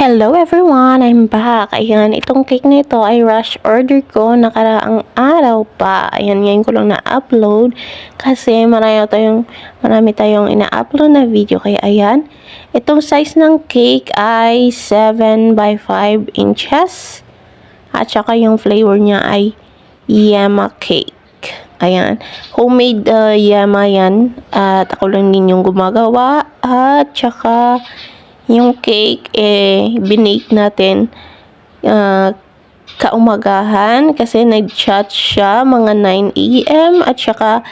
Hello everyone! I'm back. Ayan, itong cake na ito ay rush order ko nakaraang araw pa. Ayan, ngayon ko lang na-upload kasi marami tayong ina-upload na video. Kaya ayan, itong size ng cake ay 7 by 5 inches. At saka yung flavor niya ay yema cake. Ayan, homemade yema yan. At ako lang din yung gumagawa. At saka yung cake, binake natin kaumagahan kasi nag-chat siya mga 9 a.m. at saka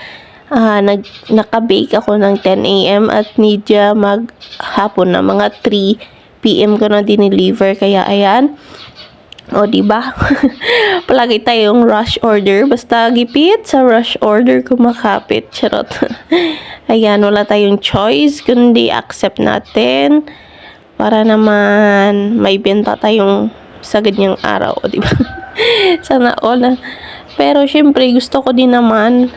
naka-bake ako ng 10 a.m. at media maghapon na mga 3 p.m. ko na dineliver. Kaya ayan, o diba? Palagi tayong rush order, basta gipit sa rush order kumakapit. Charot. Ayan, wala tayong choice kundi accept natin para naman may benta tayong sa ganyang araw, di ba? Sana all na. Pero syempre gusto ko din naman,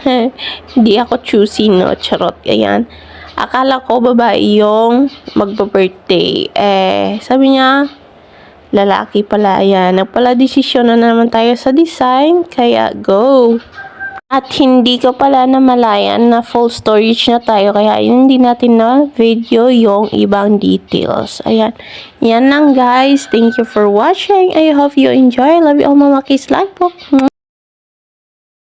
hindi ako choosy, no? Charot. Ayan. Akala ko babae yung magpa-birthday. Sabi niya lalaki pala. Ayan. Nagpala desisyon na naman tayo sa design, kaya go. At hindi ko pala namalayan na full storage na tayo. Kaya hindi natin na video yung ibang details. Ayan. Yan lang guys. Thank you for watching. I hope you enjoy. Love you all, Mama Kiss. Like po.